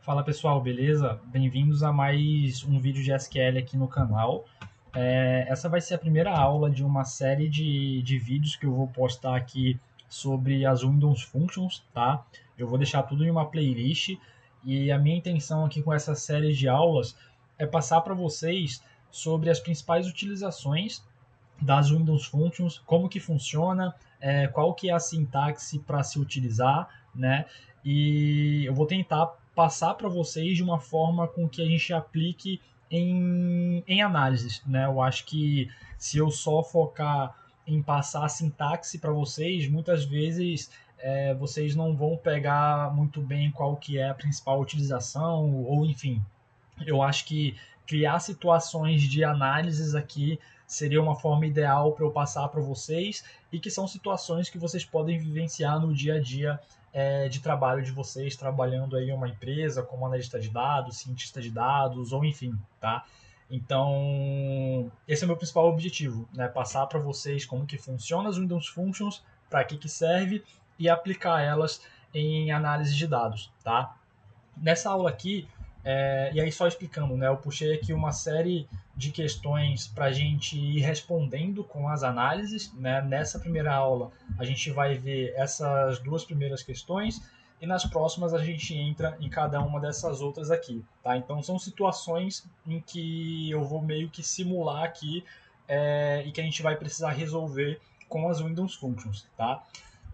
Fala pessoal, beleza? Bem-vindos a mais um vídeo de SQL aqui no canal. Essa vai ser a primeira aula de uma série de vídeos que eu vou postar aqui sobre as Windows Functions, tá? Eu vou deixar tudo em uma playlist e a minha intenção aqui com essa série de aulas é passar para vocês sobre as principais utilizações das Windows Functions, como que funciona, qual que é a sintaxe para se utilizar, né? E eu vou tentar passar para vocês de uma forma com que a gente aplique em análises, né? Eu acho que se eu só focar em passar a sintaxe para vocês, muitas vezes vocês não vão pegar muito bem qual que é a principal utilização, ou enfim, eu acho que criar situações de análises aqui seria uma forma ideal para eu passar para vocês e que são situações que vocês podem vivenciar no dia a dia de trabalho de vocês, trabalhando aí em uma empresa como analista de dados, cientista de dados ou enfim, tá? Então, esse é o meu principal objetivo, né? Passar para vocês como que funciona as Windows Functions, para que serve e aplicar elas em análise de dados, tá? Nessa aula aqui, e aí só explicando, né, eu puxei aqui uma série de questões para a gente ir respondendo com as análises. Né? Nessa primeira aula, a gente vai ver essas duas primeiras questões e nas próximas a gente entra em cada uma dessas outras aqui. Tá? Então, são situações em que eu vou meio que simular aqui e que a gente vai precisar resolver com as Windows Functions. Tá?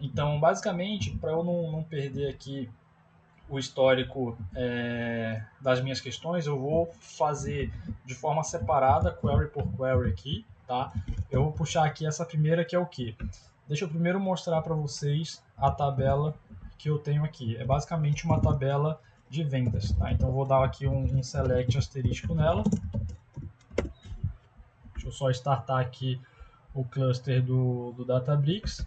Então, basicamente, para eu não perder aqui o histórico das minhas questões, eu vou fazer de forma separada, query por query aqui, tá? Eu vou puxar aqui essa primeira que é o que? Deixa eu primeiro mostrar para vocês a tabela que eu tenho aqui. É basicamente uma tabela de vendas, tá? Então eu vou dar aqui um select asterisco nela. Deixa eu só startar aqui o cluster do Databricks.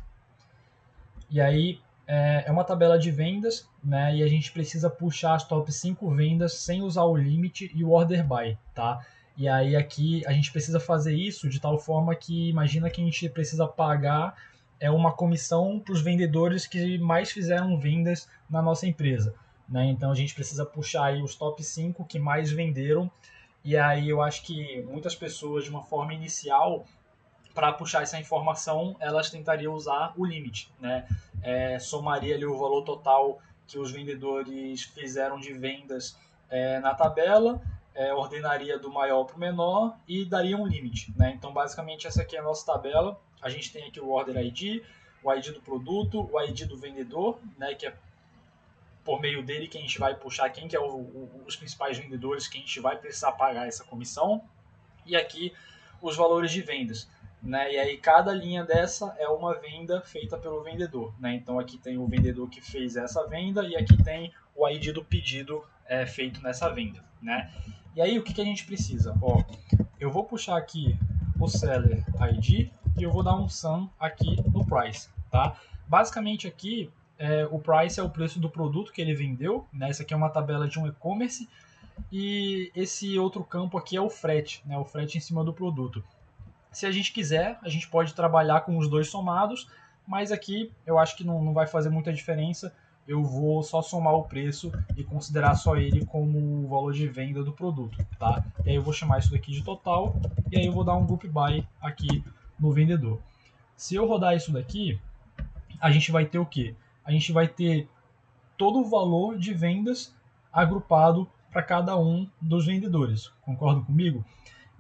E aí é uma tabela de vendas, né? E a gente precisa puxar as top 5 vendas sem usar o limit e o order by, tá? E aí aqui a gente precisa fazer isso de tal forma que imagina que a gente precisa pagar uma comissão para os vendedores que mais fizeram vendas na nossa empresa, né? Então a gente precisa puxar aí os top 5 que mais venderam. E aí eu acho que muitas pessoas de uma forma inicial para puxar essa informação, elas tentariam usar o limite, né? Somaria ali o valor total que os vendedores fizeram de vendas na tabela, ordenaria do maior para o menor e daria um limite, né? Então, basicamente, essa aqui é a nossa tabela. A gente tem aqui o Order ID, o ID do produto, o ID do vendedor, né? Que é por meio dele que a gente vai puxar quem que é os principais vendedores que a gente vai precisar pagar essa comissão. E aqui os valores de vendas. Né? E aí cada linha dessa é uma venda feita pelo vendedor. Né? Então aqui tem o vendedor que fez essa venda e aqui tem o ID do pedido feito nessa venda. Né? E aí o que a gente precisa? Ó, eu vou puxar aqui o Seller ID e eu vou dar um sum aqui no Price. Tá? Basicamente aqui o Price é o preço do produto que ele vendeu. Né? Essa aqui é uma tabela de um e-commerce e esse outro campo aqui é o frete, né? O frete em cima do produto. Se a gente quiser, a gente pode trabalhar com os dois somados, mas aqui eu acho que não vai fazer muita diferença. Eu vou só somar o preço e considerar só ele como o valor de venda do produto, tá? E aí eu vou chamar isso daqui de total e aí eu vou dar um group by aqui no vendedor. Se eu rodar isso daqui, a gente vai ter o quê? A gente vai ter todo o valor de vendas agrupado para cada um dos vendedores. Concordam comigo?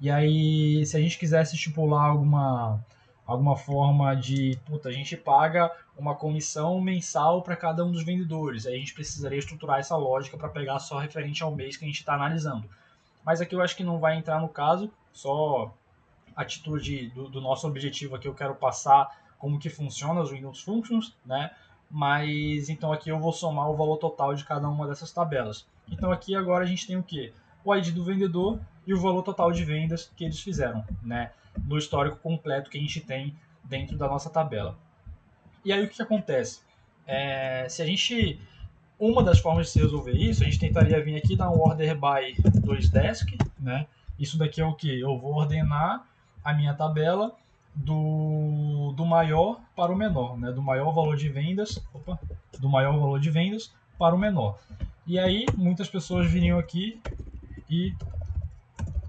E aí, se a gente quisesse estipular alguma forma de, puta, a gente paga uma comissão mensal para cada um dos vendedores, aí a gente precisaria estruturar essa lógica para pegar só referente ao mês que a gente está analisando. Mas aqui eu acho que não vai entrar no caso, só a atitude do nosso objetivo aqui eu quero passar como que funciona os Windows Functions, né? Mas então aqui eu vou somar o valor total de cada uma dessas tabelas. Então aqui agora a gente tem o que? O ID do vendedor e o valor total de vendas que eles fizeram, né? No histórico completo que a gente tem dentro da nossa tabela. E aí o que acontece? Se a gente uma das formas de se resolver isso, a gente tentaria vir aqui dar um order by 2desk, né? Isso daqui é o que? Eu vou ordenar a minha tabela do maior para o menor, né? Do maior valor de vendas, do maior valor de vendas para o menor. E aí, muitas pessoas viriam aqui e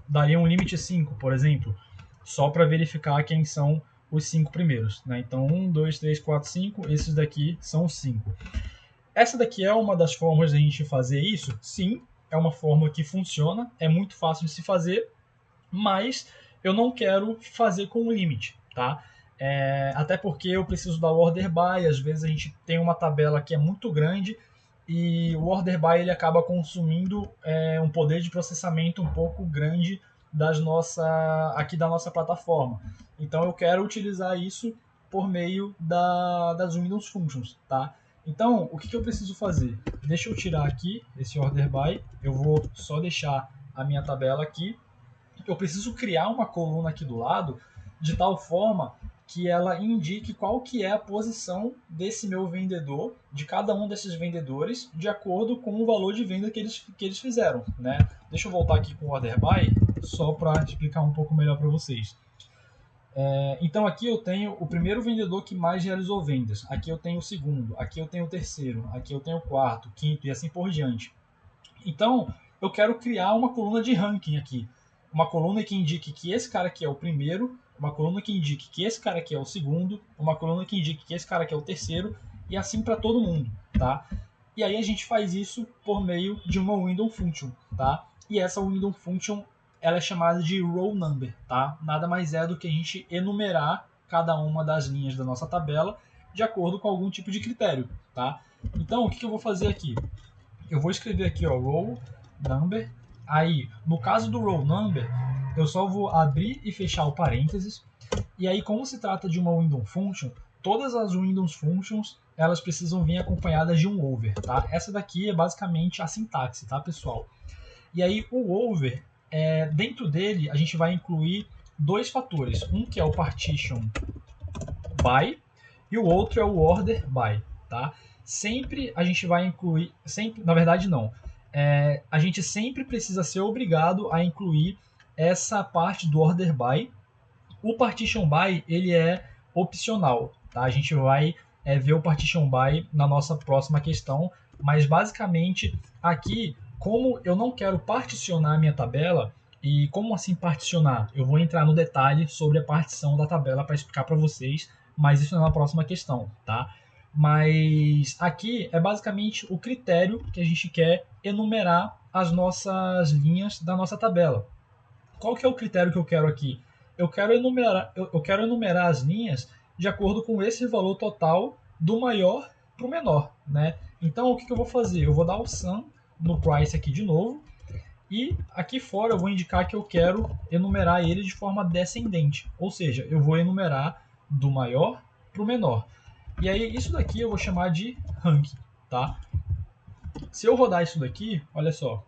dariam um limite 5, por exemplo, só para verificar quem são os 5 primeiros. Né? Então, 1, 2, 3, 4, 5, esses daqui são os 5. Essa daqui é uma das formas de a gente fazer isso? Sim, é uma forma que funciona, é muito fácil de se fazer, mas eu não quero fazer com um limite, tá? Até porque eu preciso da order by, às vezes a gente tem uma tabela que é muito grande e o order by ele acaba consumindo um poder de processamento um pouco grande aqui da nossa plataforma. Então eu quero utilizar isso por meio das Windows Functions, tá? Então, o que eu preciso fazer? Deixa eu tirar aqui esse order by, eu vou só deixar a minha tabela aqui. Eu preciso criar uma coluna aqui do lado de tal forma que ela indique qual que é a posição desse meu vendedor, de cada um desses vendedores, de acordo com o valor de venda que eles fizeram. Né? Deixa eu voltar aqui com o order by, só para explicar um pouco melhor para vocês. Então aqui eu tenho o primeiro vendedor que mais realizou vendas, aqui eu tenho o segundo, aqui eu tenho o terceiro, aqui eu tenho o quarto, quinto e assim por diante. Então eu quero criar uma coluna de ranking aqui, uma coluna que indique que esse cara aqui é o primeiro, uma coluna que indique que esse cara aqui é o segundo, uma coluna que indique que esse cara aqui é o terceiro e assim para todo mundo, tá? E aí a gente faz isso por meio de uma window function, tá? E essa window function ela é chamada de row number, tá? Nada mais é do que a gente enumerar cada uma das linhas da nossa tabela de acordo com algum tipo de critério, tá? Então, o que eu vou fazer aqui? Eu vou escrever aqui, ó, row number. Aí, no caso do row number, eu só vou abrir e fechar o parênteses. E aí, como se trata de uma window function, todas as Windows Functions elas precisam vir acompanhadas de um over, tá? Essa daqui é basicamente a sintaxe, tá, pessoal? E aí, o over, dentro dele, a gente vai incluir dois fatores. Um que é o partition by e o outro é o order by, tá? Sempre a gente vai incluir, sempre, na verdade não, a gente sempre precisa ser obrigado a incluir essa parte do order by. O partition by ele é opcional, tá? A gente vai ver o partition by na nossa próxima questão, mas basicamente aqui, como eu não quero particionar a minha tabela, e como assim particionar? Eu vou entrar no detalhe sobre a partição da tabela para explicar para vocês, mas isso é na próxima questão, tá? Mas aqui é basicamente o critério que a gente quer enumerar as nossas linhas da nossa tabela. Qual que é o critério que eu quero aqui? Eu quero enumerar as linhas de acordo com esse valor total do maior para o menor, né? Então o que eu vou fazer? Eu vou dar o sum no price aqui de novo e aqui fora eu vou indicar que eu quero enumerar ele de forma descendente, ou seja, eu vou enumerar do maior para o menor. E aí isso daqui eu vou chamar de ranking, tá? Se eu rodar isso daqui, olha só,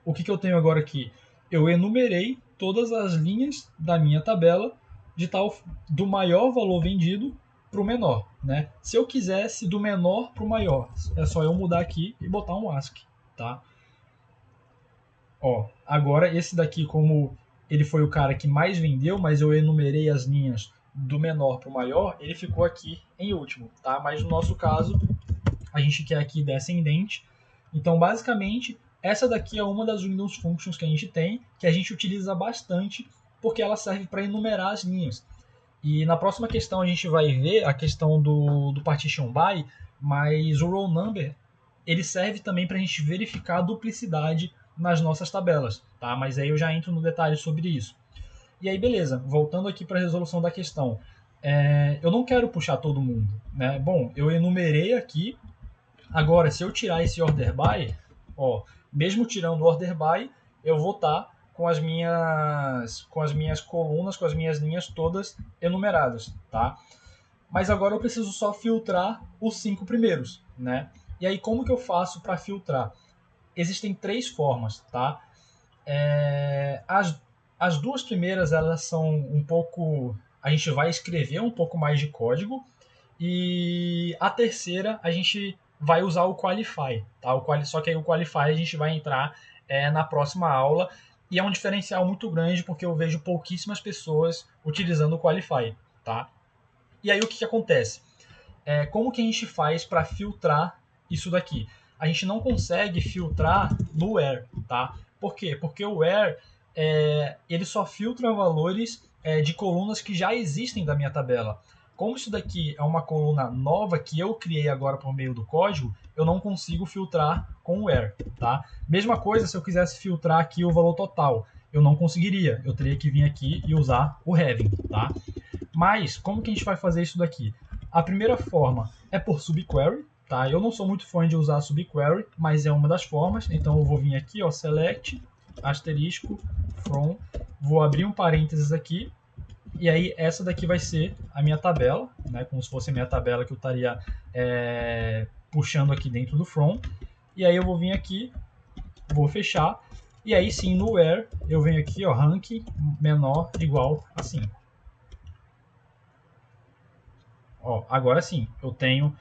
o que eu tenho agora aqui? Eu enumerei todas as linhas da minha tabela do maior valor vendido para o menor. Né? Se eu quisesse do menor para o maior, é só eu mudar aqui e botar um ASCII. Tá? Ó, agora esse daqui, como ele foi o cara que mais vendeu, mas eu enumerei as linhas do menor para o maior, ele ficou aqui em último. Tá? Mas no nosso caso, a gente quer aqui descendente. Então, basicamente, essa daqui é uma das Windows Functions que a gente tem, que a gente utiliza bastante, porque ela serve para enumerar as linhas. E na próxima questão a gente vai ver a questão do partition by, mas o row number ele serve também para a gente verificar a duplicidade nas nossas tabelas, tá? Mas aí eu já entro no detalhe sobre isso. E aí, beleza, voltando aqui para a resolução da questão. Eu não quero puxar todo mundo, né? Bom, eu enumerei aqui. Agora, se eu tirar esse order by, ó, mesmo tirando o order by, eu vou estar com as minhas colunas, com as minhas linhas todas enumeradas, tá? Mas agora eu preciso só filtrar os 5 primeiros, né? E aí como que eu faço para filtrar? Existem 3 formas, tá? As duas primeiras elas são um pouco, a gente vai escrever um pouco mais de código e a terceira a gente vai usar o Qualify, tá? Só que aí o Qualify a gente vai entrar na próxima aula e é um diferencial muito grande porque eu vejo pouquíssimas pessoas utilizando o Qualify, tá? E aí o que acontece? Como que a gente faz para filtrar isso daqui. A gente não consegue filtrar no where, tá? Por quê? Porque o where ele só filtra valores de colunas que já existem da minha tabela. Como isso daqui é uma coluna nova que eu criei agora por meio do código, eu não consigo filtrar com o where, tá? Mesma coisa se eu quisesse filtrar aqui o valor total. Eu não conseguiria, eu teria que vir aqui e usar o having, tá? Mas, como que a gente vai fazer isso daqui? A primeira forma é por subquery, tá? Eu não sou muito fã de usar subquery, mas é uma das formas. Então eu vou vir aqui, ó, select, asterisco, from, vou abrir um parênteses aqui, e aí essa daqui vai ser a minha tabela, né? Como se fosse a minha tabela que eu estaria puxando aqui dentro do from. E aí eu vou vir aqui, vou fechar, e aí sim no where eu venho aqui, ó, rank menor igual a 5. Ó, agora sim, eu tenho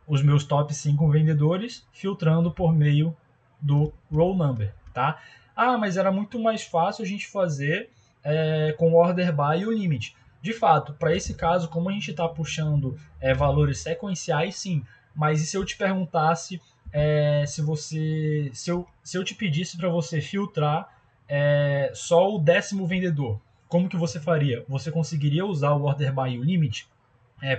os meus top 5 vendedores filtrando por meio do roll number, tá? Ah, mas era muito mais fácil a gente fazer com o order by e o limit. De fato, para esse caso, como a gente está puxando valores sequenciais, sim. Mas e se eu te perguntasse se eu te pedisse para você filtrar só o 10º vendedor, como que você faria? Você conseguiria usar o order by e o limit?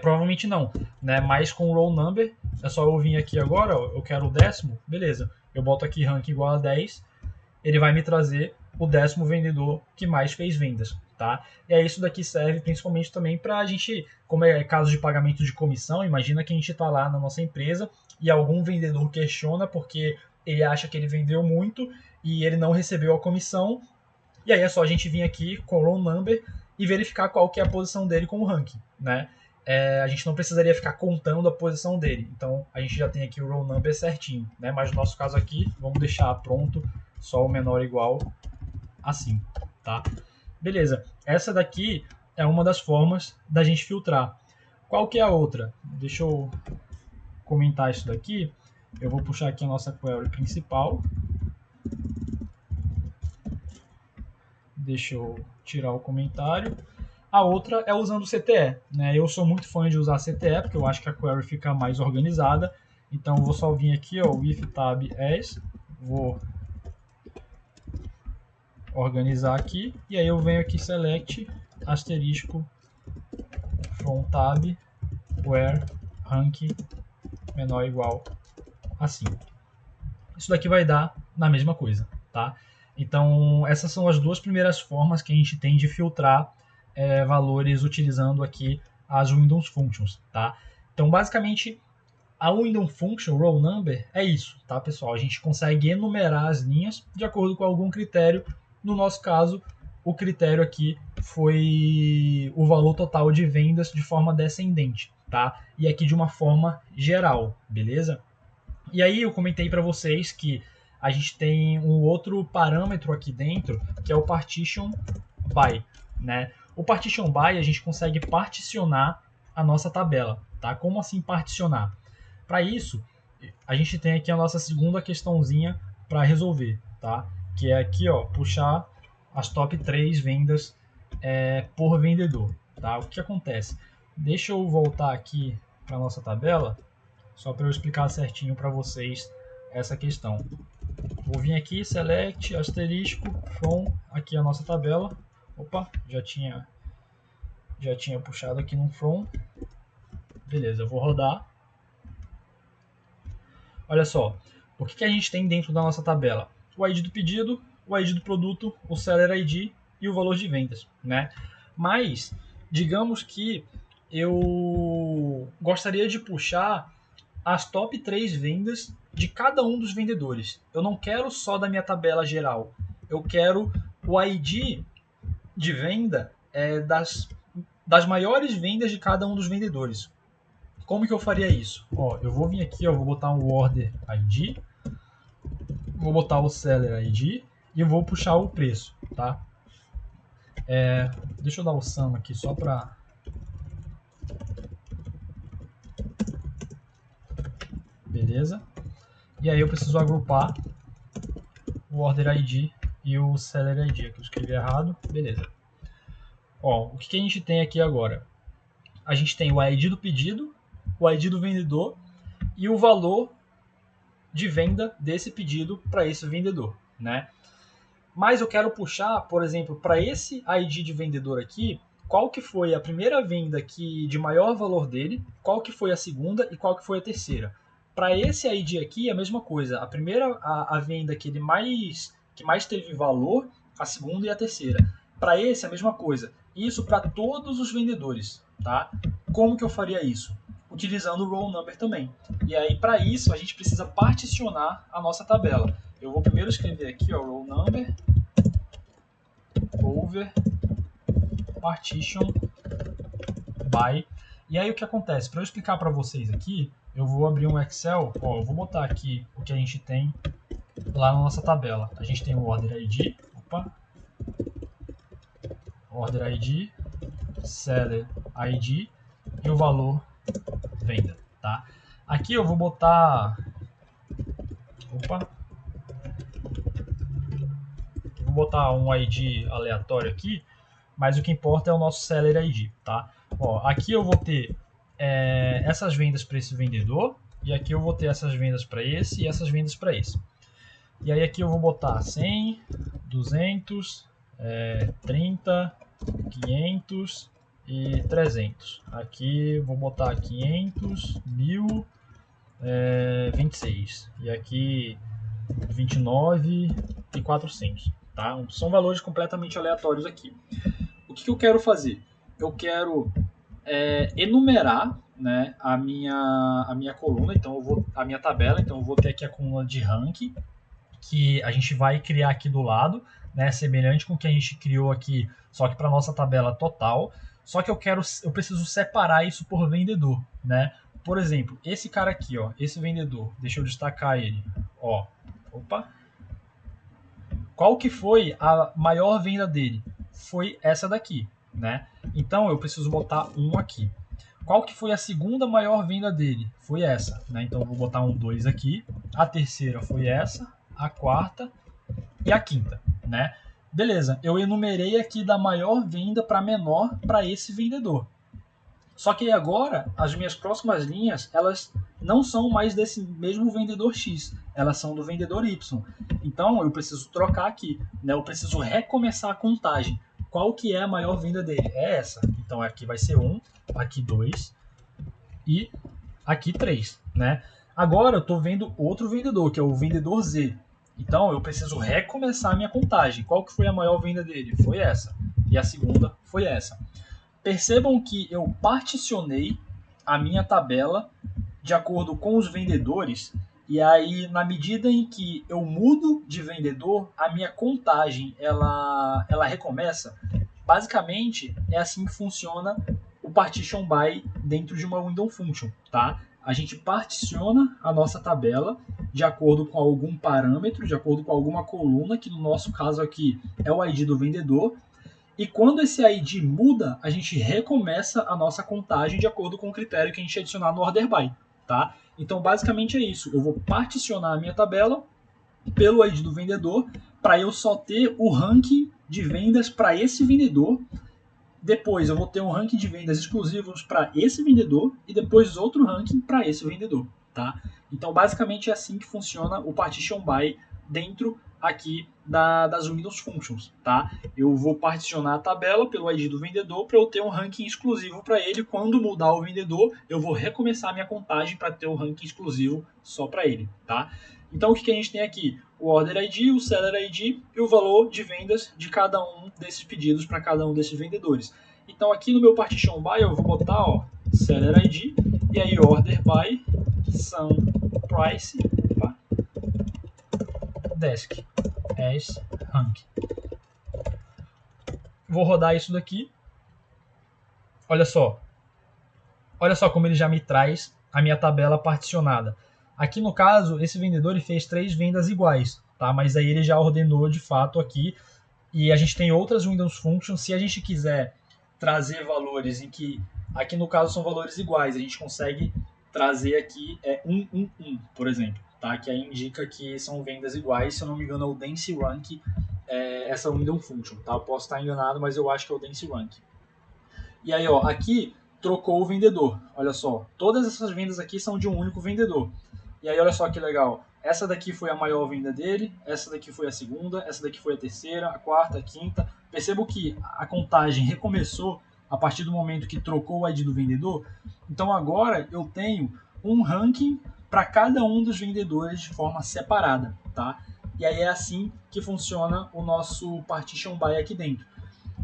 Provavelmente não, né? Mas com o roll number, é só eu vir aqui agora, ó, eu quero o 10º, beleza. Eu boto aqui rank igual a 10, ele vai me trazer o 10º vendedor que mais fez vendas, tá? E aí isso daqui serve principalmente também para a gente, como é caso de pagamento de comissão, imagina que a gente está lá na nossa empresa e algum vendedor questiona porque ele acha que ele vendeu muito e ele não recebeu a comissão, e aí é só a gente vir aqui com o roll number e verificar qual que é a posição dele com o ranking, né? A gente não precisaria ficar contando a posição dele. Então a gente já tem aqui o roll number certinho, né? Mas no nosso caso aqui, vamos deixar pronto só o menor igual a 5, tá? Beleza. Essa daqui é uma das formas da gente filtrar. Qual que é a outra? Deixa eu comentar isso daqui. Eu vou puxar aqui a nossa query principal. Deixa eu tirar o comentário. A outra é usando o CTE, né? Eu sou muito fã de usar CTE, porque eu acho que a query fica mais organizada. Então eu vou só vir aqui, ó, with tab as, vou organizar aqui, e aí eu venho aqui select, asterisco, from tab, where, rank, menor ou igual a 5. Isso daqui vai dar na mesma coisa, tá? Então essas são as duas primeiras formas que a gente tem de filtrar valores utilizando aqui as Windows Functions, tá? Então, basicamente, a Windows Function, roll number, é isso, tá, pessoal? A gente consegue enumerar as linhas de acordo com algum critério. No nosso caso, o critério aqui foi o valor total de vendas de forma descendente, tá? E aqui de uma forma geral, beleza? E aí eu comentei para vocês que a gente tem um outro parâmetro aqui dentro, que é o partition by, né? O partition by a gente consegue particionar a nossa tabela, tá? Como assim particionar? Para isso, a gente tem aqui a nossa segunda questãozinha para resolver, tá? Que é aqui, ó, puxar as top 3 vendas por vendedor, tá? O que acontece? Deixa eu voltar aqui para nossa tabela, só para eu explicar certinho para vocês essa questão. Vou vir aqui, select, asterisco, from, aqui a nossa tabela. Opa, já tinha puxado aqui no from. Beleza, eu vou rodar. Olha só, o que a gente tem dentro da nossa tabela? O ID do pedido, o ID do produto, o Seller ID e o valor de vendas, né? Mas, digamos que eu gostaria de puxar as top 3 vendas de cada um dos vendedores. Eu não quero só da minha tabela geral. Eu quero o ID de venda das maiores vendas de cada um dos vendedores. Como que eu faria isso? Ó, eu vou vir aqui, ó, vou botar um Order ID, vou botar o Seller ID e vou puxar o preço, tá? Deixa eu dar o sum aqui só para... Beleza. E aí eu preciso agrupar o Order ID e o Seller ID. Aqui eu escrevi errado. Beleza. Ó, o que a gente tem aqui agora? A gente tem o ID do pedido, o ID do vendedor e o valor de venda desse pedido para esse vendedor, né? Mas eu quero puxar, por exemplo, para esse ID de vendedor aqui, qual que foi a primeira venda de maior valor dele, qual que foi a segunda e qual que foi a terceira. Para esse ID aqui, a mesma coisa. A primeira, a venda que mais teve valor, a segunda e a terceira. Para esse, a mesma coisa. Isso para todos os vendedores, tá? Como que eu faria isso? Utilizando o roll number também. E aí, para isso, a gente precisa particionar a nossa tabela. Eu vou primeiro escrever aqui, ó, roll number over partition by. E aí o que acontece? Para eu explicar para vocês aqui, eu vou abrir um Excel, ó, eu vou botar aqui o que a gente tem lá na nossa tabela. A gente tem o order ID, order ID, seller ID e o valor venda, tá? Aqui eu vou botar, vou botar um ID aleatório aqui, mas o que importa é o nosso seller ID, tá? Ó, aqui eu vou ter essas vendas para esse vendedor, e aqui eu vou ter essas vendas para esse e essas vendas para esse. E aí aqui eu vou botar 100, 200, 30, 500 e 300. Aqui eu vou botar 500, 1000, 26. E aqui 29 e 400. Tá? São valores completamente aleatórios aqui. O que eu quero fazer? Eu quero enumerar, né, a minha coluna, então a minha tabela, então eu vou ter aqui a coluna de ranking, que a gente vai criar aqui do lado, né, semelhante com o que a gente criou aqui, só que para nossa tabela total. Só que eu preciso separar isso por vendedor, né? Por exemplo, esse cara aqui, ó, esse vendedor, deixa eu destacar ele, ó. Qual que foi a maior venda dele? Foi essa daqui, né? Então eu preciso botar um aqui. Qual que foi a segunda maior venda dele? Foi essa, né? Então eu vou botar um 2 aqui. A terceira foi essa, a quarta e a quinta, né? Beleza, eu enumerei aqui da maior venda para menor para esse vendedor. Só que agora, as minhas próximas linhas, elas não são mais desse mesmo vendedor X, elas são do vendedor Y. Então, eu preciso trocar aqui, né? Eu preciso recomeçar a contagem. Qual que é a maior venda dele? É essa. Então, aqui vai ser 1, aqui 2 e aqui 3, né? Agora, eu estou vendo outro vendedor, que é o vendedor Z. Então, eu preciso recomeçar a minha contagem. Qual que foi a maior venda dele? Foi essa. E a segunda foi essa. Percebam que eu particionei a minha tabela de acordo com os vendedores, e aí na medida em que eu mudo de vendedor, a minha contagem ela recomeça. Basicamente é assim que funciona o partition by dentro de uma window function, tá? A gente particiona a nossa tabela de acordo com algum parâmetro, de acordo com alguma coluna, que no nosso caso aqui é o ID do vendedor. E quando esse ID muda, a gente recomeça a nossa contagem de acordo com o critério que a gente adicionar no order by, tá? Então, basicamente é isso. Eu vou particionar a minha tabela pelo ID do vendedor para eu só ter o ranking de vendas para esse vendedor. Depois eu vou ter um ranking de vendas exclusivos para esse vendedor e depois outro ranking para esse vendedor, tá? Então, basicamente é assim que funciona o partition by dentro aqui das Windows Functions, tá? Eu vou particionar a tabela pelo ID do vendedor para eu ter um ranking exclusivo para ele. Quando mudar o vendedor, eu vou recomeçar a minha contagem para ter um ranking exclusivo só para ele, tá? Então, o que a gente tem aqui? O Order ID, o Seller ID e o valor de vendas de cada um desses pedidos para cada um desses vendedores. Então, aqui no meu Partition By, eu vou botar ó, Seller ID e aí Order By, Sum Price, Desk, as Rank. Vou rodar isso daqui. Olha só como ele já me traz a minha tabela particionada. Aqui no caso, esse vendedor ele fez 3 vendas iguais, tá? Mas aí ele já ordenou de fato aqui. E a gente tem outras Windows Functions. Se a gente quiser trazer valores em que, aqui no caso são valores iguais, a gente consegue trazer aqui 1, por exemplo, tá? Que aí indica que são vendas iguais. Se eu não me engano é o Dance Rank, essa Windows Function, tá? Eu posso estar enganado, mas eu acho que é o Dance Rank. E aí, ó, aqui trocou o vendedor. Olha só, todas essas vendas aqui são de um único vendedor. E aí, olha só que legal. essa daqui foi a maior venda dele, essa daqui foi a segunda, essa daqui foi a terceira, a quarta, a quinta. Percebo que a contagem recomeçou a partir do momento que trocou o ID do vendedor. Então agora eu tenho um ranking para cada um dos vendedores de forma separada, tá? E aí é assim que funciona o nosso Partition By aqui dentro.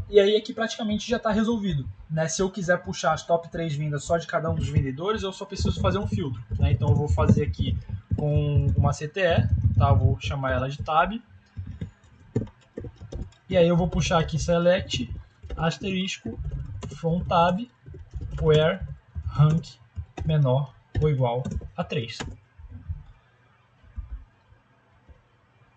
E aí aqui praticamente já está resolvido, né? Se eu quiser puxar as top 3 vendas só de cada um dos vendedores, eu só preciso fazer um filtro, né? Então eu vou fazer aqui com uma CTE, tá? Eu vou chamar ela de tab. E aí eu vou puxar aqui select asterisco from tab where rank menor ou igual a 3.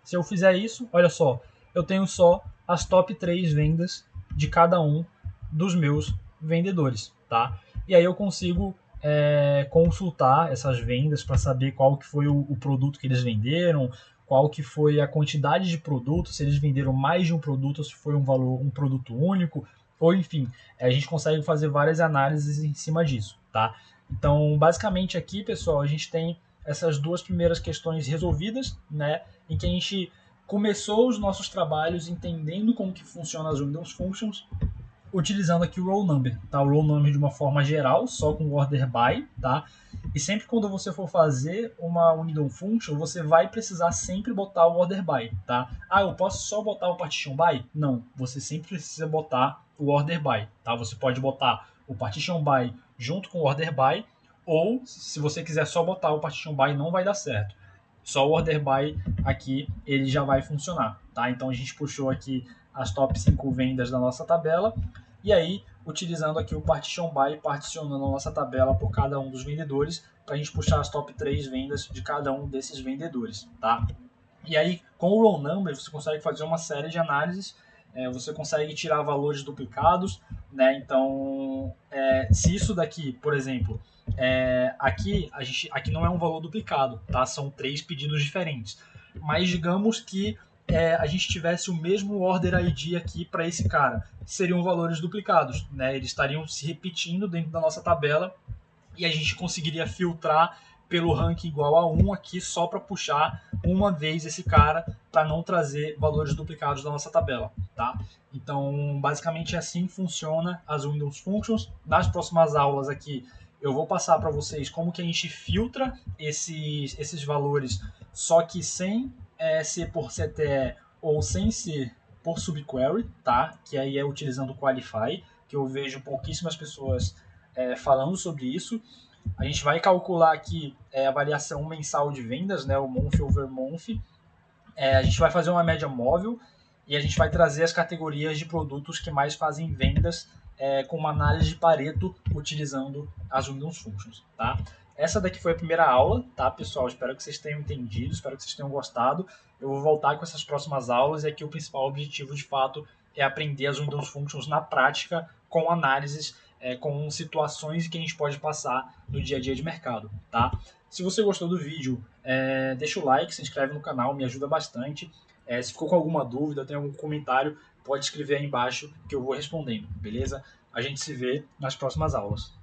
Se eu fizer isso, olha só, eu tenho só as top 3 vendas de cada um dos meus vendedores, tá? E aí eu consigo consultar essas vendas para saber qual que foi o produto que eles venderam, qual que foi a quantidade de produtos, se eles venderam mais de um produto, se foi um produto único, ou enfim, a gente consegue fazer várias análises em cima disso, tá? Então, basicamente aqui, pessoal, a gente tem essas duas primeiras questões resolvidas, né, em que a gente começou os nossos trabalhos entendendo como que funcionam as Windows Functions, utilizando aqui o roll number, tá? O roll number de uma forma geral, só com order by, tá? E sempre quando você for fazer uma Windows Function, você vai precisar sempre botar o order by, tá? Ah, eu posso só botar o partition by? Não, você sempre precisa botar o order by, tá? Você pode botar o partition by junto com o order by, ou se você quiser só botar o partition by, não vai dar certo. Só o order by aqui ele já vai funcionar, tá? Então a gente puxou aqui as top 5 vendas da nossa tabela e aí utilizando aqui o partition by, particionando a nossa tabela por cada um dos vendedores para a gente puxar as top 3 vendas de cada um desses vendedores, tá? E aí com o roll number você consegue fazer uma série de análises, você consegue tirar valores duplicados, né? Então se isso daqui, por exemplo, aqui não é um valor duplicado, tá? São 3 pedidos diferentes. Mas digamos que a gente tivesse o mesmo order ID aqui para esse cara, seriam valores duplicados, né? Eles estariam se repetindo dentro da nossa tabela e a gente conseguiria filtrar pelo ranking igual a 1 aqui só para puxar uma vez esse cara para não trazer valores duplicados da nossa tabela, tá? Então, basicamente assim funciona as Windows Functions. Nas próximas aulas aqui eu vou passar para vocês como que a gente filtra esses valores, só que sem ser por CTE ou sem ser por subquery, tá? Que aí é utilizando o Qualify, que eu vejo pouquíssimas pessoas falando sobre isso. A gente vai calcular aqui a variação mensal de vendas, né, o month over month. A gente vai fazer uma média móvel e a gente vai trazer as categorias de produtos que mais fazem vendas com uma análise de Pareto utilizando as Windows Functions, tá? Essa daqui foi a primeira aula, tá, pessoal? Espero que vocês tenham entendido, espero que vocês tenham gostado. Eu vou voltar com essas próximas aulas e aqui o principal objetivo, de fato, é aprender as Windows Functions na prática com análises, com situações que a gente pode passar no dia a dia de mercado, tá? Se você gostou do vídeo, deixa o like, se inscreve no canal, me ajuda bastante. Se ficou com alguma dúvida, tem algum comentário, pode escrever aí embaixo que eu vou respondendo, beleza? A gente se vê nas próximas aulas.